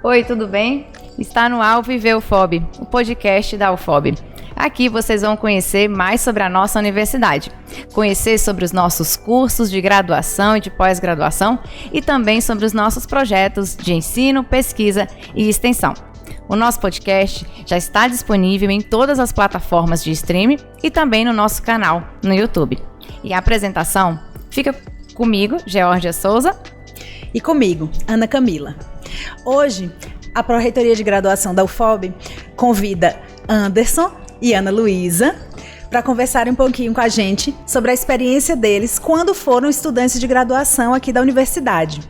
Oi, tudo bem? Está no ar o Viver UFOB, o podcast da UFOB. Aqui vocês vão conhecer mais sobre a nossa universidade, conhecer sobre os nossos cursos de graduação e de pós-graduação e também sobre os nossos projetos de ensino, pesquisa e extensão. O nosso podcast já está disponível em todas as plataformas de streaming e também no nosso canal no YouTube. E a apresentação fica comigo, Georgia Souza. E comigo, Ana Camila. Hoje, a Pró-Reitoria de Graduação da UFOB convida Anderson e Ana Luísa para conversarem um pouquinho com a gente sobre a experiência deles quando foram estudantes de graduação aqui da universidade.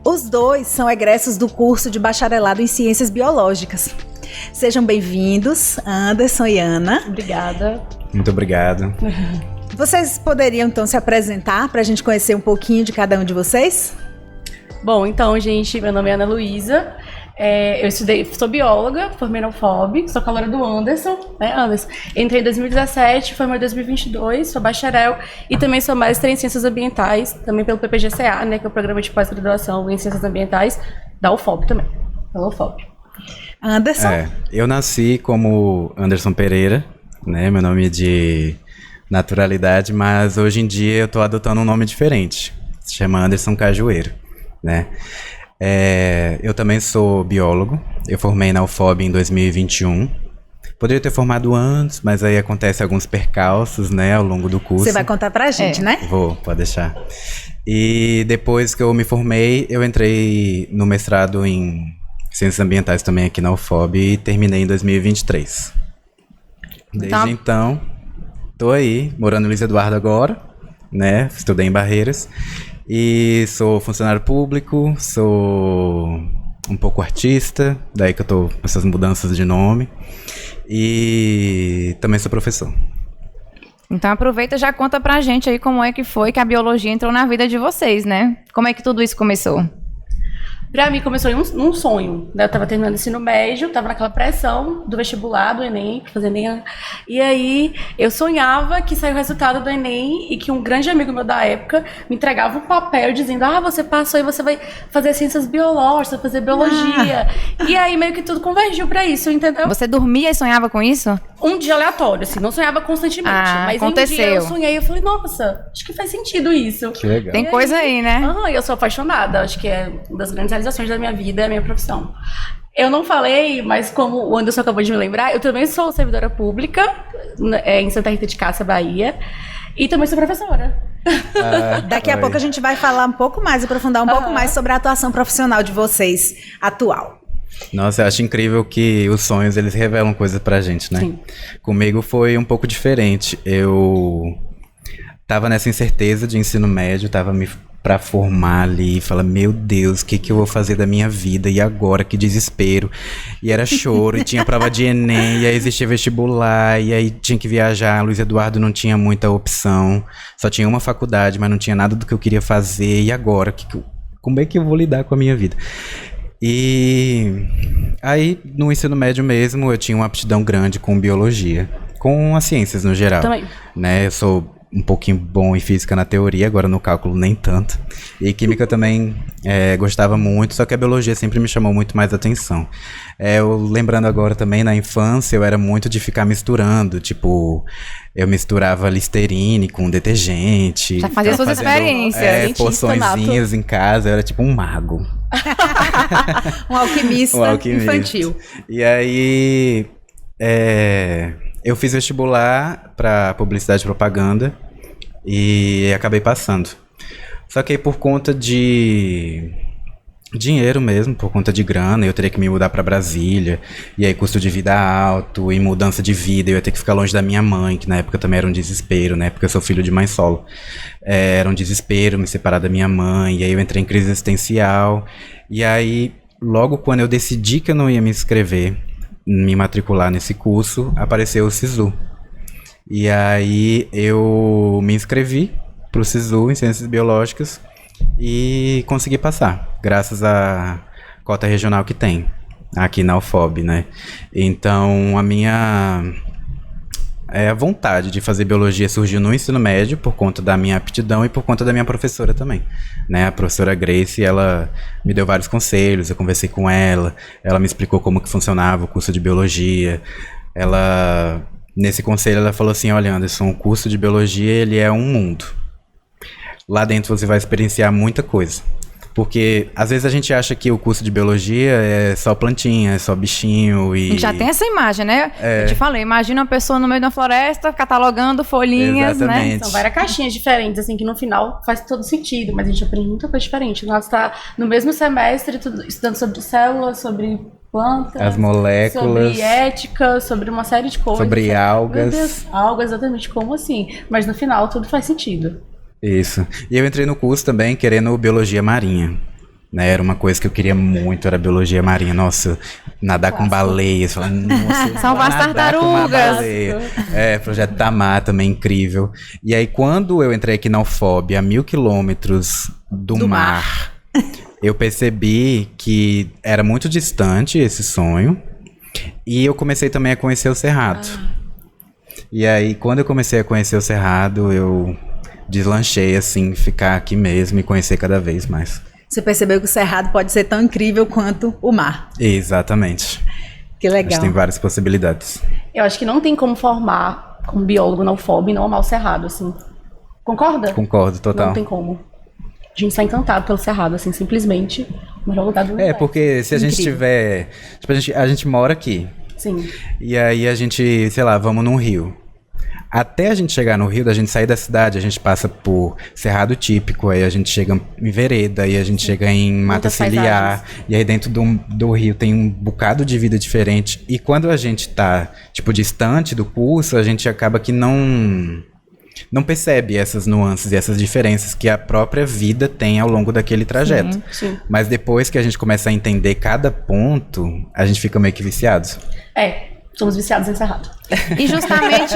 Os dois são egressos do curso de bacharelado em Ciências Biológicas. Sejam bem-vindos, Anderson e Ana. Obrigada. Muito obrigado. Vocês poderiam, então, se apresentar para a gente conhecer um pouquinho de cada um de vocês? Bom, então, gente, meu nome é Ana Luísa, eu sou bióloga, formei na UFOB, sou calora do Anderson, né, Anderson? Entrei em 2017, formei em 2022, sou bacharel e também sou mestre em Ciências Ambientais, também pelo PPGCA, né, que é o Programa de Pós-Graduação em Ciências Ambientais, da UFOB também, pela UFOB. Anderson? Eu nasci como Anderson Pereira, né, meu nome é de naturalidade, mas hoje em dia eu tô adotando um nome diferente, se chama Anderson Cajueiro. Né? Eu também sou biólogo, eu formei na UFOB em 2021. Poderia ter formado antes, mas aí acontece alguns percalços, né, ao longo do curso. Você vai contar pra gente, né? Vou, pode deixar. E depois que eu me formei, eu entrei no mestrado em Ciências Ambientais também aqui na UFOB e terminei em 2023. Desde então, tô aí, morando em Luiz Eduardo agora, né, estudei em Barreiras. E sou funcionário público, sou um pouco artista, daí que eu tô com essas mudanças de nome. E também sou professor. Então aproveita e já conta pra gente aí como é que foi que a biologia entrou na vida de vocês, né? Como é que tudo isso começou? Pra mim começou num sonho, né? Eu tava terminando o ensino médio, tava naquela pressão do vestibular, do Enem, pra fazer Enem. E aí eu sonhava que saiu o resultado do Enem e que um grande amigo meu da época me entregava um papel dizendo: você passou e você vai fazer ciências biológicas, vai fazer biologia. E aí meio que tudo convergiu pra isso, entendeu? Você dormia e sonhava com isso? Um dia aleatório, assim, não sonhava constantemente. Mas aconteceu. Um dia eu sonhei e eu falei: nossa, acho que faz sentido isso. Que legal. Tem coisa aí, né? Eu sou apaixonada, acho que é uma das grandes realizações da minha vida, é a minha profissão. Eu não falei, mas como o Anderson acabou de me lembrar, eu também sou servidora pública em Santa Rita de Cássia, Bahia, e também sou professora. Daqui a pouco a gente vai falar um pouco mais, aprofundar um pouco mais sobre a atuação profissional de vocês atual. Nossa, eu acho incrível que os sonhos, eles revelam coisas pra gente, né? Sim. Comigo foi um pouco diferente. Eu tava nessa incerteza de ensino médio, tava pra formar ali, falar, meu Deus, o que eu vou fazer da minha vida? E agora? Que desespero. E era choro, e tinha prova de Enem, e aí existia vestibular, e aí tinha que viajar. Luiz Eduardo não tinha muita opção, só tinha uma faculdade, mas não tinha nada do que eu queria fazer. E agora? Como é que eu vou lidar com a minha vida? E aí, no ensino médio mesmo, eu tinha uma aptidão grande com biologia, com as ciências no geral. Também. Né? Eu sou um pouquinho bom em física na teoria, agora no cálculo nem tanto. E química eu também gostava muito, só que a biologia sempre me chamou muito mais atenção. Eu lembrando agora também, na infância, eu era muito de ficar misturando, tipo, eu misturava Listerine com detergente. Já fazia suas experiências. Poçõezinhas em casa, eu era tipo um mago. Um alquimista infantil. E aí, eu fiz vestibular para publicidade e propaganda e acabei passando. Só que aí por conta de dinheiro mesmo, por conta de grana, eu teria que me mudar para Brasília, e aí custo de vida alto, e mudança de vida, eu ia ter que ficar longe da minha mãe, que na época também era um desespero, né, porque eu sou filho de mãe solo. Era um desespero me separar da minha mãe, e aí eu entrei em crise existencial, e aí logo quando eu decidi que eu não ia me matricular nesse curso, apareceu o SISU. E aí eu me inscrevi pro SISU em Ciências Biológicas e consegui passar, graças à cota regional que tem aqui na UFOB, né? Então a minha a vontade de fazer biologia surgiu no ensino médio por conta da minha aptidão e por conta da minha professora também, né? A professora Grace, ela me deu vários conselhos, eu conversei com ela me explicou como que funcionava o curso de biologia. Nesse conselho, ela falou assim: olha, Anderson, o curso de biologia, ele é um mundo. Lá dentro você vai experienciar muita coisa. Porque, às vezes, a gente acha que o curso de biologia é só plantinha, é só bichinho e... Já tem essa imagem, né? Eu te falei, imagina uma pessoa no meio de uma floresta, catalogando folhinhas, Exatamente. né? São várias caixinhas diferentes, assim, que no final faz todo sentido, mas a gente aprende muita coisa diferente. Nós está no mesmo semestre estudando sobre células, sobre plantas, As moléculas, sobre ética, sobre uma série de coisas. sobre algas. Meu Deus, algas, exatamente, como assim? Mas no final tudo faz sentido. Isso. E eu entrei no curso também querendo biologia marinha. Né? Era uma coisa que eu queria muito, era biologia marinha. Nossa, nadar com baleias. Falar, nossa, Salvar as nadar com uma tartarugas. baleia. Projeto Tamar também incrível. E aí, quando eu entrei aqui na UFOB, a 1.000 quilômetros do mar, eu percebi que era muito distante esse sonho. E eu comecei também a conhecer o Cerrado. E aí, quando eu comecei a conhecer o Cerrado, eu deslanchei, assim, ficar aqui mesmo e conhecer cada vez mais. Você percebeu que o Cerrado pode ser tão incrível quanto o mar. Exatamente. Que Acho legal. que tem várias possibilidades. Eu acho que não tem como formar como biólogo na UFOB e não amar o Cerrado, assim. Concorda? Concordo, total. Não tem como. A gente está encantado pelo Cerrado, assim, simplesmente o melhor lugar do universo. Porque se a gente tiver... Tipo, a gente mora aqui. Sim. E aí a gente, sei lá, vamos num rio. Até a gente chegar no rio, da gente sair da cidade, a gente passa por Cerrado Típico, aí a gente chega em vereda, aí a gente chega em mata ciliar, e aí dentro do rio tem um bocado de vida diferente. E quando a gente tá, tipo, distante do curso, a gente acaba que não percebe essas nuances e essas diferenças que a própria vida tem ao longo daquele trajeto. Sim. Mas depois que a gente começa a entender cada ponto, a gente fica meio que viciado. Somos viciados em Cerrado. E justamente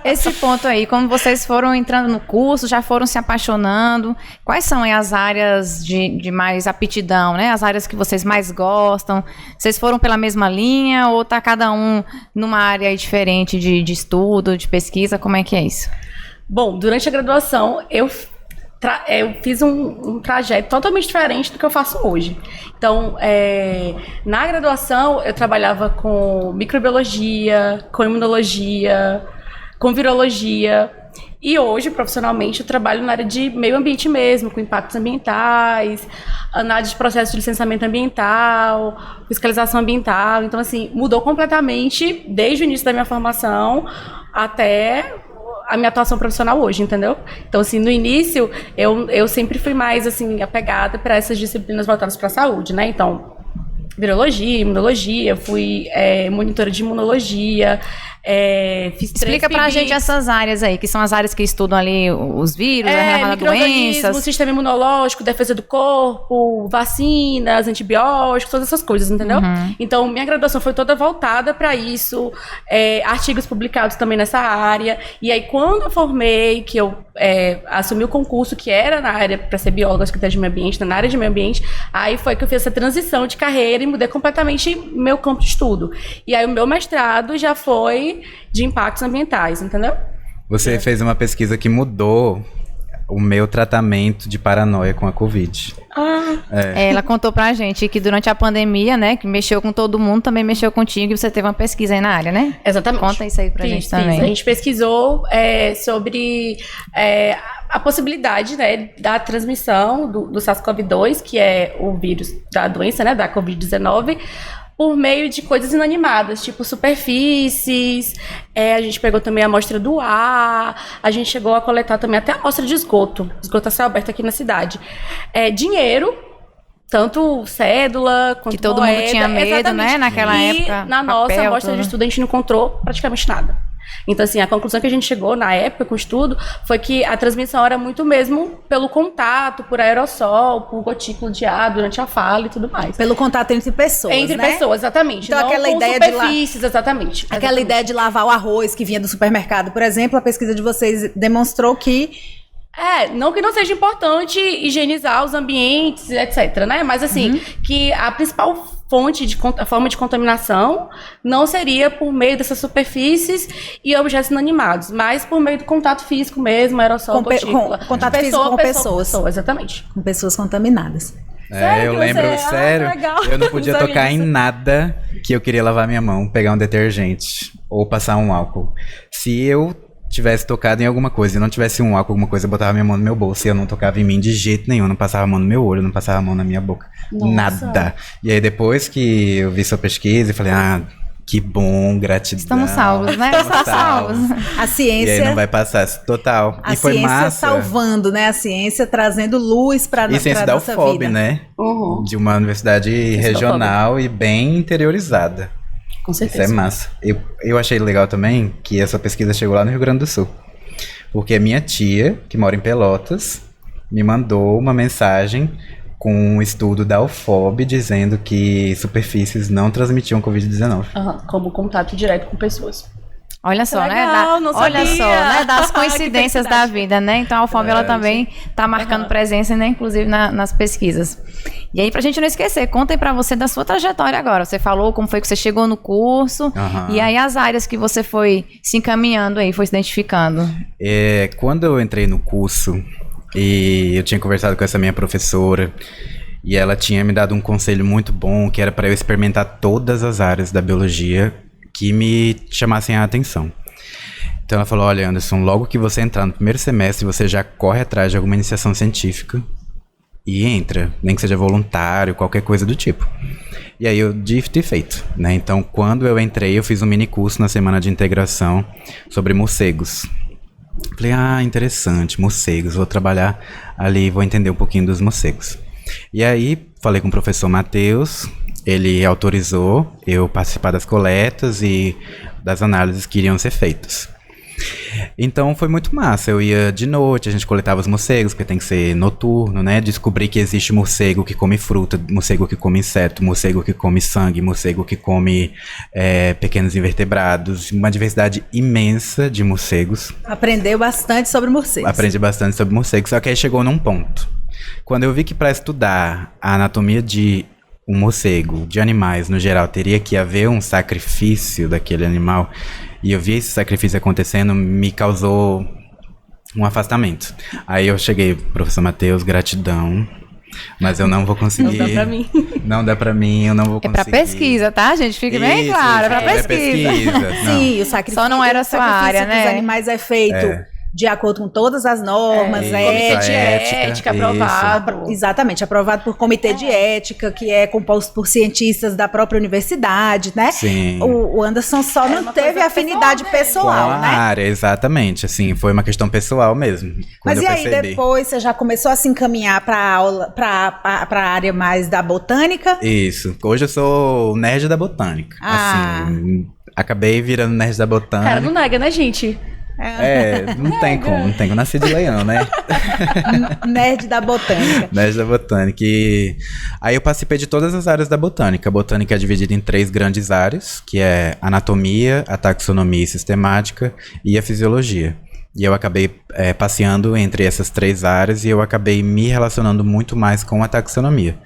esse ponto aí, como vocês foram entrando no curso, já foram se apaixonando, quais são aí as áreas de mais aptidão, né? As áreas que vocês mais gostam? Vocês foram pela mesma linha ou tá cada um numa área diferente de estudo, de pesquisa? Como é que é isso? Bom, durante a graduação, eu fiz um trajeto totalmente diferente do que eu faço hoje. Então, na graduação, eu trabalhava com microbiologia, com imunologia, com virologia. E hoje, profissionalmente, eu trabalho na área de meio ambiente mesmo, com impactos ambientais, análise de processo de licenciamento ambiental, fiscalização ambiental. Então, assim, mudou completamente desde o início da minha formação até a minha atuação profissional hoje, entendeu? Então, assim, no início, eu sempre fui mais, assim, apegada para essas disciplinas voltadas para a saúde, né? Então, virologia, imunologia, fui monitora de imunologia, fiz 3 Explica pra gente essas áreas aí, que são as áreas que estudam ali os vírus, as doenças. Sistema imunológico, defesa do corpo, vacinas, antibióticos, todas essas coisas, entendeu? Então, minha graduação foi toda voltada para isso, artigos publicados também nessa área. E aí, quando eu formei, que eu assumi o concurso, que era na área para ser bióloga, secretária de meio ambiente, na área de meio ambiente, aí foi que eu fiz essa transição de carreira e mudei completamente meu campo de estudo. E aí, o meu mestrado já foi de impactos ambientais, entendeu? Você fez uma pesquisa que mudou o meu tratamento de paranoia com a Covid. Ela contou pra gente que durante a pandemia, né, que mexeu com todo mundo, também mexeu contigo e você teve uma pesquisa aí na área, né? Exatamente. Conta isso aí pra gente também. A gente pesquisou sobre a possibilidade, né, da transmissão do SARS-CoV-2, que é o vírus da doença, né, da Covid-19, por meio de coisas inanimadas, tipo superfícies, a gente pegou também a amostra do ar, a gente chegou a coletar também até a amostra de esgoto a céu aberto aqui na cidade. Dinheiro, tanto cédula quanto que todo moeda, mundo tinha medo, exatamente. né, naquela época. E na nossa amostra de estudo a gente não encontrou praticamente nada. Então, assim, a conclusão que a gente chegou na época com o estudo foi que a transmissão era muito mesmo pelo contato, por aerossol, por gotícula de ar durante a fala e tudo mais. Pelo contato entre pessoas, Entre né? pessoas, exatamente. Então, não aquela com ideia superfícies, exatamente. Aquela ideia de lavar o arroz que vinha do supermercado, por exemplo, a pesquisa de vocês demonstrou que Não que não seja importante higienizar os ambientes, etc, né? Mas assim, que a principal forma de contaminação não seria por meio dessas superfíes e objetos inanimados, mas por meio do contato físico mesmo, aerossol, gotícula. Contato físico com pessoas. Exatamente. Com pessoas contaminadas. Sério, eu lembro, sério, legal. eu não podia tocar em nada que eu queria lavar minha mão, pegar um detergente ou passar um álcool. Se eu tivesse tocado em alguma coisa e não tivesse um álcool, alguma coisa, eu botava minha mão no meu bolso e eu não tocava em mim de jeito nenhum, não passava a mão no meu olho, não passava a mão na minha boca, nada. E aí depois que eu vi sua pesquisa, eu falei, que bom, gratidão. Estamos salvos, né? Estamos salvos. A ciência... E aí não vai passar, total. A e foi ciência massa. salvando, né? A ciência trazendo luz para nossa vida. E ciência da UFOB, né? De uma universidade regional e bem interiorizada. Com certeza. Isso é massa. Eu achei legal também que essa pesquisa chegou lá no Rio Grande do Sul. Porque a minha tia, que mora em Pelotas, me mandou uma mensagem com um estudo da UFOB dizendo que superfícies não transmitiam Covid-19. Como contato direto com pessoas. Olha só, legal, né? não Olha sabia. só, né? Das coincidências da vida, né? Então a UFOB ela também está marcando presença, né? Inclusive nas pesquisas. E aí, pra gente não esquecer, contem pra você da sua trajetória agora. Você falou como foi que você chegou no curso, e aí as áreas que você foi se encaminhando aí, foi se identificando. Quando eu entrei no curso, e eu tinha conversado com essa minha professora, e ela tinha me dado um conselho muito bom, que era para eu experimentar todas as áreas da biologia que me chamassem a atenção. Então ela falou, olha, Anderson, logo que você entrar no primeiro semestre, você já corre atrás de alguma iniciação científica e entra, nem que seja voluntário, qualquer coisa do tipo. E aí eu dito e feito, né? Então quando eu entrei, eu fiz um mini curso na semana de integração sobre morcegos. Falei, interessante, morcegos, vou trabalhar ali, vou entender um pouquinho dos morcegos. E aí, falei com o professor Matheus, ele autorizou eu participar das coletas e das análises que iriam ser feitas. Então foi muito massa, eu ia de noite, a gente coletava os morcegos, porque tem que ser noturno, né? Descobri que existe morcego que come fruta, morcego que come inseto, morcego que come sangue, morcego que come pequenos invertebrados, uma diversidade imensa de morcegos. Aprendeu bastante sobre morcegos. Aprendi bastante sobre morcegos, só que aí chegou num ponto. Quando eu vi que para estudar a anatomia de um morcego, de animais no geral, teria que haver um sacrifício daquele animal, e eu vi esse sacrifício acontecendo, me causou um afastamento. Aí eu cheguei, professor Matheus, gratidão, mas eu não vou conseguir. Não dá pra mim. Não dá pra mim, eu não vou conseguir. É pra pesquisa, tá, gente? Fique bem claro, é pra pesquisa. Sim, o sacrifício. Só não era a sua área, né? Dos animais é feito de acordo com todas as normas, ética aprovado. Exatamente, aprovado por comitê de ética, que é composto por cientistas da própria universidade, né? Sim. O Anderson só não teve afinidade pessoal, né? Área, exatamente, assim, foi uma questão pessoal mesmo. Mas e aí, depois você já começou a se encaminhar para aula, para a área mais da botânica? Isso, hoje eu sou nerd da botânica. Assim, acabei virando nerd da botânica. Cara, não nega, né, gente? Não tem como, nasci de leão, né? Nerd da botânica. Nerd da botânica. E aí eu participei de todas as áreas da botânica. A botânica é dividida em 3 grandes áreas, que é a anatomia, a taxonomia e sistemática e a fisiologia. E eu acabei passeando entre essas 3 áreas e eu acabei me relacionando muito mais com a taxonomia,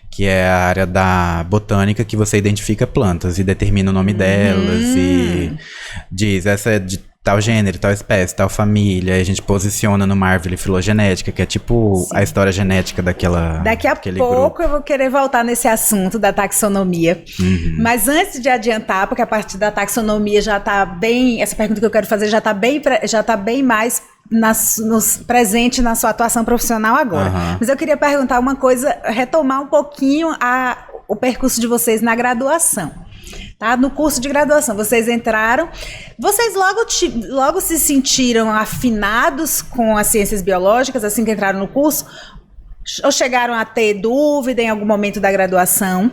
que é a área da botânica que você identifica plantas e determina o nome delas e diz, essa é de tal gênero, tal espécie, tal família, e a gente posiciona numa árvore filogenética, que é tipo a história genética daquela. Daqui a pouco grupo. Eu vou querer voltar nesse assunto da taxonomia. Mas antes de adiantar, porque a partir da taxonomia já tá bem, essa pergunta que eu quero fazer já tá bem mais presente na sua atuação profissional agora. Mas eu queria perguntar uma coisa, retomar um pouquinho o percurso de vocês na graduação. Tá? No curso de graduação, vocês entraram, vocês logo se sentiram afinados com as ciências biológicas assim que entraram no curso? Ou chegaram a ter dúvida em algum momento da graduação?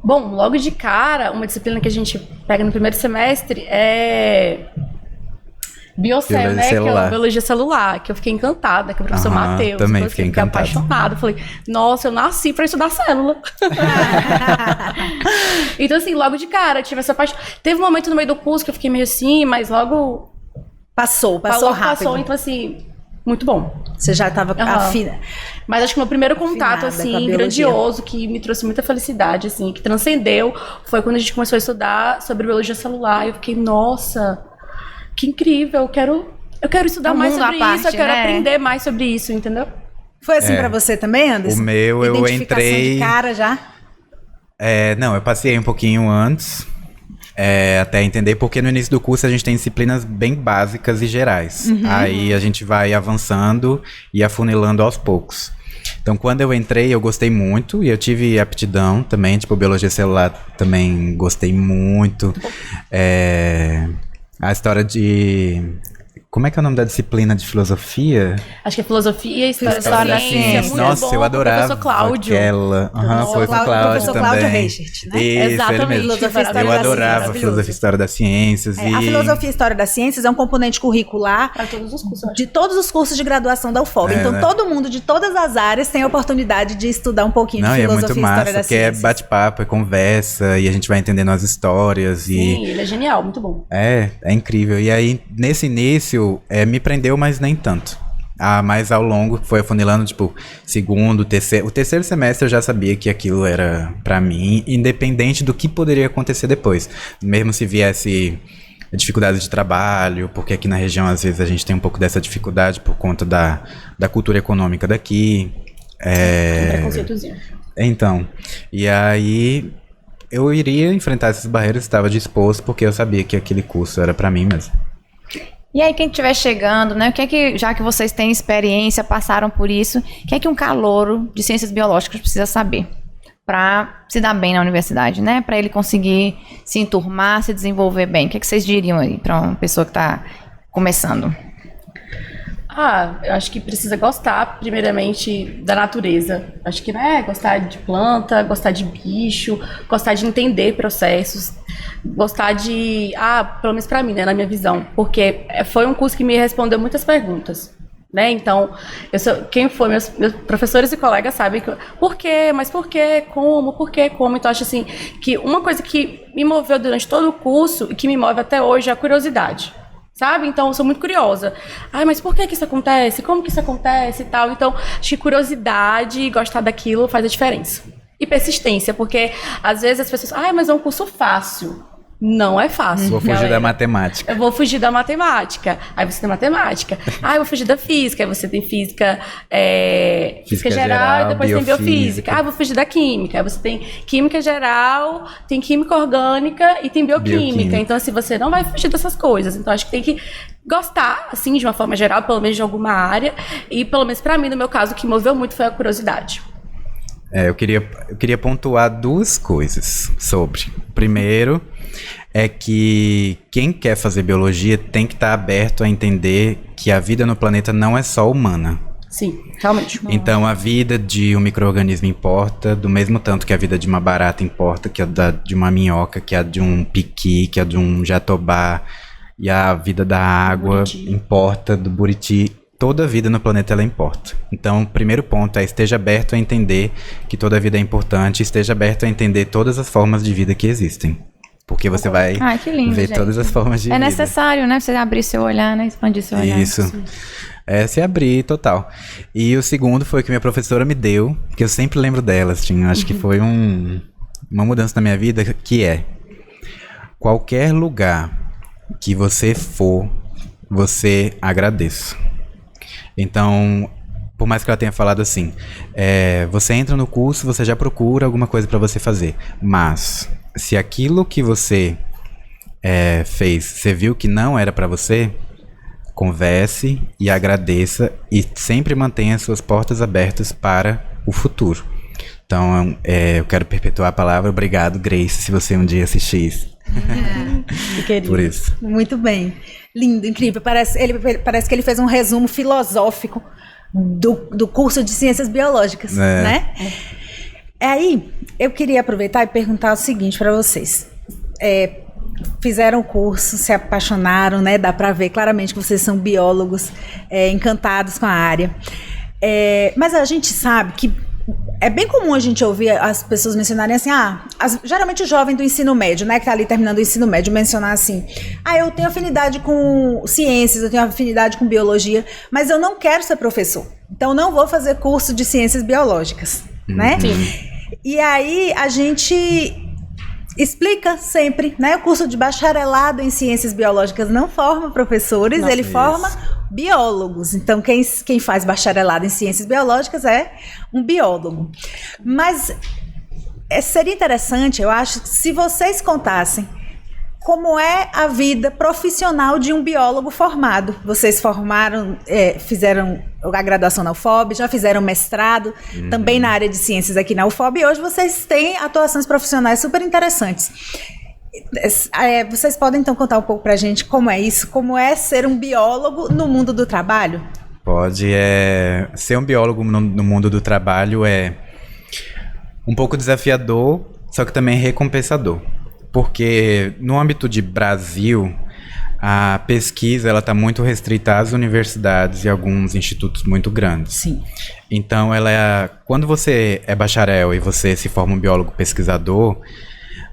Bom, logo de cara, uma disciplina que a gente pega no primeiro semestre é Biocel, né? Que é a biologia celular, que eu fiquei encantada, que é o professor Matheus. Também fiquei apaixonada. Falei, nossa, eu nasci pra estudar célula. Então, assim, logo de cara, tive essa paixão. Teve um momento no meio do curso que eu fiquei meio assim, mas logo Passou Falou, rápido. passou, então assim, muito bom. Você já estava afina. Mas acho que meu primeiro contato, Afinada com a assim, biologia. grandioso, que me trouxe muita felicidade, assim, que transcendeu, foi quando a gente começou a estudar sobre biologia celular. Eu fiquei, nossa, que incrível, eu quero estudar Um mais mundo à sobre parte, isso, eu quero né? aprender mais sobre isso, entendeu? Foi assim pra você também, Anderson? O meu, eu Identificação entrei... de cara já? Não, eu passei um pouquinho antes, até entender, porque no início do curso a gente tem disciplinas bem básicas e gerais. Aí a gente vai avançando e afunilando aos poucos. Então, quando eu entrei, eu gostei muito, e eu tive aptidão também, tipo, biologia celular também gostei muito. A história de... Como é que é o nome da disciplina de filosofia? Acho que é filosofia e história da ciência. ciência. Muito Nossa, bom, eu adorava professor Cláudio. aquela. Foi com o Cláudio professor também. Cláudio Reichert, né? Isso, Exatamente. ele mesmo. Filosofia e História Eu das adorava Ciências, filosofia e história das ciências. A filosofia e história das ciências é um componente curricular Para todos os cursos. de todos os cursos de graduação da UFOB. Então, né? todo mundo de todas as áreas tem a oportunidade de estudar um pouquinho Não, de e é filosofia muito e história massa, das porque é ciências. bate-papo, é conversa, e a gente vai entendendo as histórias. Sim, ele é genial, muito bom. É incrível. E aí, nesse início, me prendeu, mas nem tanto. Mas ao longo foi afunilando, tipo, segundo, terceiro. O terceiro semestre eu já sabia que aquilo era pra mim, independente do que poderia acontecer depois. Mesmo se viesse dificuldade de trabalho, porque aqui na região às vezes a gente tem um pouco dessa dificuldade por conta da cultura econômica daqui. Um preconceitozinho. Então, e aí eu iria enfrentar essas barreiras, estava disposto, porque eu sabia que aquele curso era pra mim mesmo. E aí, quem estiver chegando, né? O que é que, já que vocês têm experiência, passaram por isso, o que é que um calouro de ciências biológicas precisa saber para se dar bem na universidade, né? Para ele conseguir se enturmar, se desenvolver bem. O que é que vocês diriam aí para uma pessoa que está começando? Eu acho que precisa gostar, primeiramente, da natureza. Acho que, né, gostar de planta, gostar de bicho, gostar de entender processos, gostar de... pelo menos pra mim, né, na minha visão. Porque foi um curso que me respondeu muitas perguntas, né? Então, quem foi, meus professores e colegas sabem que... Por quê? Mas por quê? Como? Por quê? Como? Então, acho assim, que uma coisa que me moveu durante todo o curso e que me move até hoje é a curiosidade. Sabe? Então, eu sou muito curiosa. Mas por que isso acontece? Como que isso acontece e tal? Então, acho que curiosidade e gostar daquilo faz a diferença. E persistência, porque às vezes as pessoas... mas é um curso fácil. Não é fácil. Vou fugir da matemática. Eu vou fugir da matemática. Aí você tem matemática. Eu vou fugir da física. Aí você tem física geral e depois tem biofísica. Vou fugir da química. Aí você tem química geral, tem química orgânica e tem bioquímica. Então, assim, você não vai fugir dessas coisas. Então, acho que tem que gostar, assim, de uma forma geral, pelo menos de alguma área. E, pelo menos pra mim, no meu caso, o que moveu muito foi a curiosidade. Eu queria pontuar duas coisas sobre. Primeiro, é que quem quer fazer biologia tem que estar aberto a entender que a vida no planeta não é só humana. Sim, realmente. Então, a vida de um micro-organismo importa, do mesmo tanto que a vida de uma barata importa, que a de uma minhoca, que a de um piqui, que a de um jatobá, e a vida da água importa, do buriti. Toda vida no planeta ela importa. Então, o primeiro ponto é esteja aberto a entender que toda vida é importante, esteja aberto a entender todas as formas de vida que existem. Porque você vai que lindo, ver gente. todas as formas de vida. É necessário, né? Você abrir seu olhar, né? Expandir seu olhar. Isso. Se abrir, total. E o segundo foi que minha professora me deu, que eu sempre lembro delas, assim, acho que foi uma mudança na minha vida, que é: qualquer lugar que você for, você agradeça. Então, por mais que ela tenha falado assim, você entra no curso, você já procura alguma coisa para você fazer. Mas, se aquilo que você fez, você viu que não era para você, converse e agradeça e sempre mantenha suas portas abertas para o futuro. Então, eu quero perpetuar a palavra. Obrigado, Grace, se você um dia assistir isso. Por isso. Muito bem. Lindo, incrível. Parece que ele fez um resumo filosófico do curso de Ciências Biológicas, né? Aí, eu queria aproveitar e perguntar o seguinte para vocês. Fizeram o curso, se apaixonaram, né? Dá para ver claramente que vocês são biólogos encantados com a área. Mas a gente sabe que é bem comum a gente ouvir as pessoas mencionarem assim, geralmente o jovem do ensino médio, né, que tá ali terminando o ensino médio, mencionar assim, eu tenho afinidade com ciências, eu tenho afinidade com biologia, mas eu não quero ser professor, então não vou fazer curso de ciências biológicas, né? Sim. E aí a gente explica sempre, né, o curso de bacharelado em ciências biológicas não forma professores, ele forma biólogos. Então, quem faz bacharelado em ciências biológicas é um biólogo. Mas seria interessante, eu acho, se vocês contassem como é a vida profissional de um biólogo formado. Vocês formaram, fizeram a graduação na UFOB, já fizeram mestrado, também na área de ciências aqui na UFOB, e hoje vocês têm atuações profissionais super interessantes. Vocês podem então contar um pouco pra gente como é isso, como é ser um biólogo no mundo do trabalho? Pode. Ser um biólogo no mundo do trabalho é um pouco desafiador, só que também recompensador. Porque no âmbito de Brasil, a pesquisa ela está muito restrita às universidades e alguns institutos muito grandes. Sim. Então, quando você é bacharel e você se forma um biólogo pesquisador,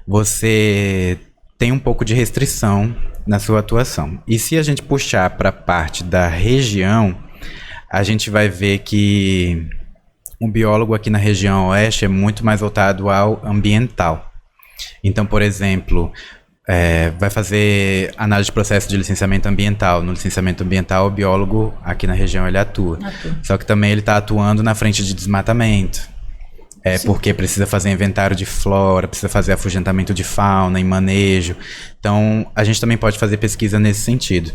você tem um pouco de restrição na sua atuação. E se a gente puxar para a parte da região, a gente vai ver que um biólogo aqui na região oeste é muito mais voltado ao ambiental. Então, por exemplo, vai fazer análise de processo de licenciamento ambiental. No licenciamento ambiental, o biólogo aqui na região ele atua. Só que também ele está atuando na frente de desmatamento. Porque precisa fazer inventário de flora, precisa fazer afugentamento de fauna e manejo. Então, a gente também pode fazer pesquisa nesse sentido.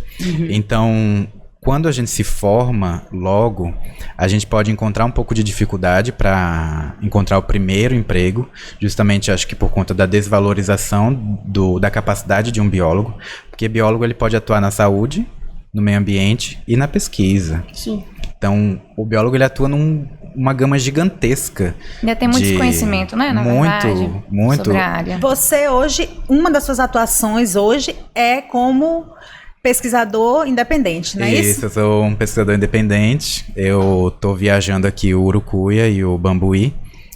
Então, quando a gente se forma logo, a gente pode encontrar um pouco de dificuldade para encontrar o primeiro emprego, justamente acho que por conta da desvalorização da capacidade de um biólogo, porque biólogo ele pode atuar na saúde, no meio ambiente e na pesquisa. Sim. Então, o biólogo ele atua numa gama gigantesca. Ainda tem muito desconhecimento, né, na verdade, muito. sobre a área. Você hoje, uma das suas atuações hoje é como pesquisador independente, não é isso? Isso, eu sou um pesquisador independente. Eu estou viajando aqui o Urucuia e o Bambuí,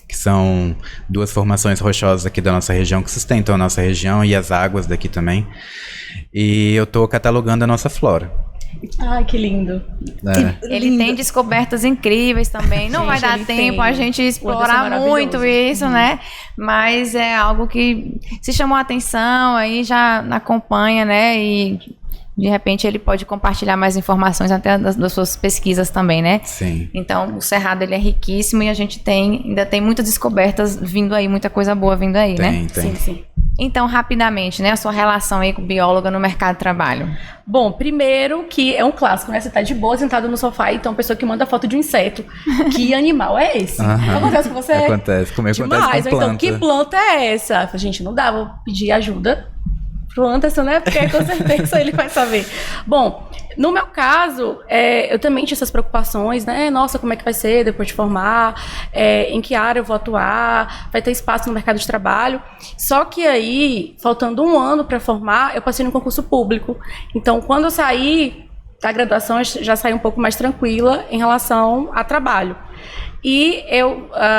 que são duas formações rochosas aqui da nossa região, que sustentam a nossa região e as águas daqui também. E eu estou catalogando a nossa flora. Ai, que lindo. Ele tem descobertas incríveis também. Não vai dar tempo a gente explorar muito isso, né? Mas é algo que se chamou a atenção, aí já acompanha, né? E de repente ele pode compartilhar mais informações até das suas pesquisas também, né? Sim. Então o Cerrado ele é riquíssimo e a gente ainda tem muitas descobertas vindo aí, muita coisa boa vindo aí, né? Tem. Sim. Então, rapidamente, né? A sua relação aí com bióloga no mercado de trabalho. Bom, primeiro que é um clássico, né? Você tá de boa, sentado no sofá e tem uma pessoa que manda foto de um inseto. Que animal é esse? Acontece com você? Acontece, comigo demais. Acontece com planta. Então, que planta é essa? Gente, não dá, vou pedir ajuda pro Anderson, né? Porque com certeza ele vai saber. Bom, no meu caso, eu também tinha essas preocupações, né? Nossa, como é que vai ser depois de formar? Em que área eu vou atuar? Vai ter espaço no mercado de trabalho? Só que aí, faltando um ano para formar, eu passei no concurso público. Então, quando eu saí da graduação, eu já saí um pouco mais tranquila em relação a trabalho. E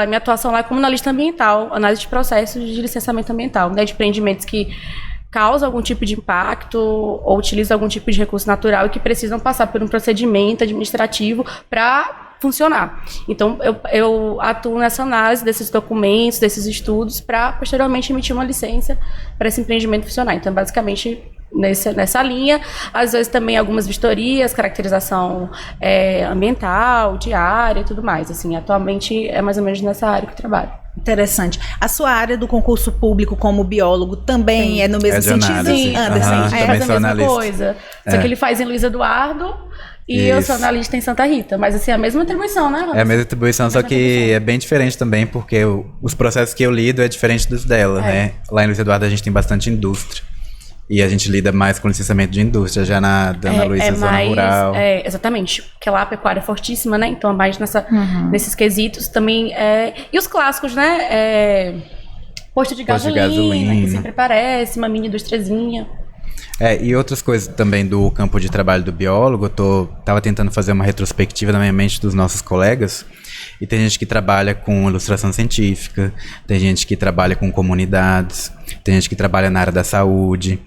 minha atuação lá é como analista ambiental, análise de processos de licenciamento ambiental, né? De empreendimentos que causa algum tipo de impacto ou utiliza algum tipo de recurso natural e que precisam passar por um procedimento administrativo para funcionar. Então, eu atuo nessa análise desses documentos, desses estudos, para posteriormente emitir uma licença para esse empreendimento funcionar. Então, basicamente, nessa linha, às vezes também algumas vistorias, caracterização ambiental, de área e tudo mais. Assim, atualmente é mais ou menos nessa área que eu trabalho. Interessante. A sua área do concurso público como biólogo também é no mesmo sentido? Sim, Anderson. Faz a mesma coisa. Só que ele faz em Luiz Eduardo e eu sou analista em Santa Rita. Mas assim, a mesma atribuição, né, Anderson? É a mesma atribuição, só que é bem diferente também, porque os processos que eu lido é diferente dos dela, né? Lá em Luiz Eduardo a gente tem bastante indústria. E a gente lida mais com licenciamento de indústria, já na Ana Luísa, zona rural. Exatamente, porque lá a pecuária é fortíssima, né? Então, mais nesses quesitos também. E os clássicos, né? Posto de gasolina, que sempre aparece, uma mini indústriazinha. E outras coisas também do campo de trabalho do biólogo, tava tentando fazer uma retrospectiva na minha mente dos nossos colegas, e tem gente que trabalha com ilustração científica, tem gente que trabalha com comunidades, tem gente que trabalha na área da saúde.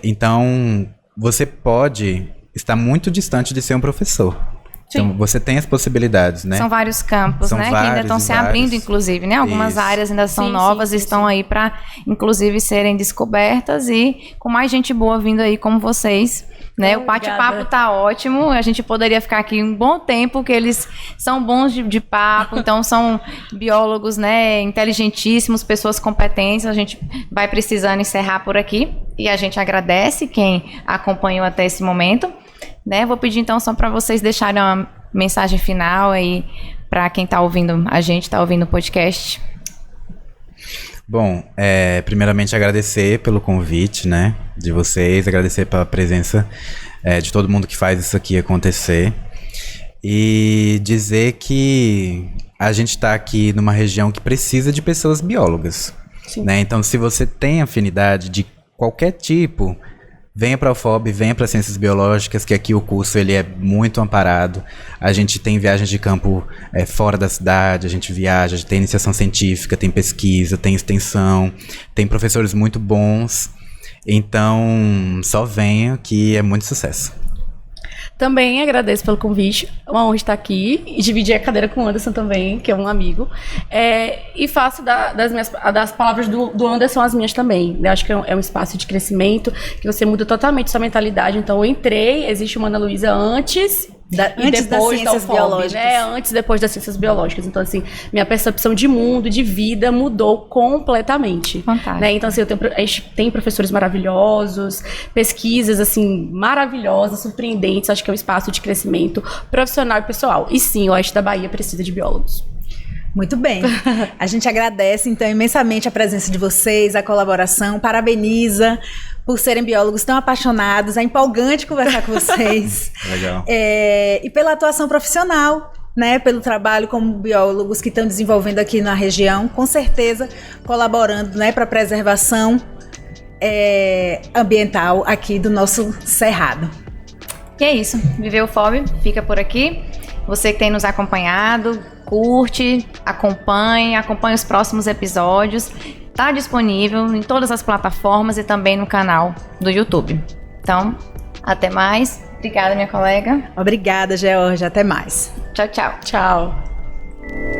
Então, você pode estar muito distante de ser um professor. Sim. Então, você tem as possibilidades, né? São vários campos, São né? Que vários ainda estão se abrindo, inclusive, né? Algumas Isso. áreas ainda são Sim, novas sim, e estão aí para, inclusive, serem descobertas e com mais gente boa vindo aí como vocês, né? O bate-papo Obrigada. tá ótimo, a gente poderia ficar aqui um bom tempo, que eles são bons de papo, então são biólogos, né? Inteligentíssimos, pessoas competentes, a gente vai precisando encerrar por aqui e a gente agradece quem acompanhou até esse momento, né? Vou pedir então só para vocês deixarem uma mensagem final aí para quem está ouvindo a gente, está ouvindo o podcast. Bom, primeiramente agradecer pelo convite, né, de vocês, agradecer pela presença de todo mundo que faz isso aqui acontecer e dizer que a gente está aqui numa região que precisa de pessoas biólogas, né? Então, se você tem afinidade de qualquer tipo, venha para a UFOB, venha para Ciências Biológicas, que aqui o curso ele é muito amparado. A gente tem viagens de campo fora da cidade, a gente viaja, tem iniciação científica, tem pesquisa, tem extensão, tem professores muito bons. Então, só venha que é muito sucesso. Também agradeço pelo convite, é uma honra estar aqui e dividir a cadeira com o Anderson também, que é um amigo. E faço das palavras do Anderson as minhas também. Eu acho que é um espaço de crescimento, que você muda totalmente sua mentalidade. Então, eu entrei, existe uma Ana Luísa antes e depois das ciências UFOB, biológicas. né? Antes e depois das ciências biológicas. Então, assim, minha percepção de mundo, de vida, mudou completamente. Fantástico. Né? Então, assim, a gente tem professores maravilhosos, pesquisas, assim, maravilhosas, surpreendentes. Acho que é um espaço de crescimento profissional e pessoal. E sim, o Oeste da Bahia precisa de biólogos. Muito bem. A gente agradece, então, imensamente a presença de vocês, a colaboração, parabeniza por serem biólogos tão apaixonados, é empolgante conversar com vocês. Legal. E pela atuação profissional, né, pelo trabalho como biólogos que estão desenvolvendo aqui na região, com certeza colaborando, né, para a preservação ambiental aqui do nosso cerrado. E é isso, Viveu UFOB fica por aqui. Você que tem nos acompanhado, curte, acompanhe os próximos episódios. Está disponível em todas as plataformas e também no canal do YouTube. Então, até mais. Obrigada, minha colega. Obrigada, Georgia. Até mais. Tchau, tchau. Tchau.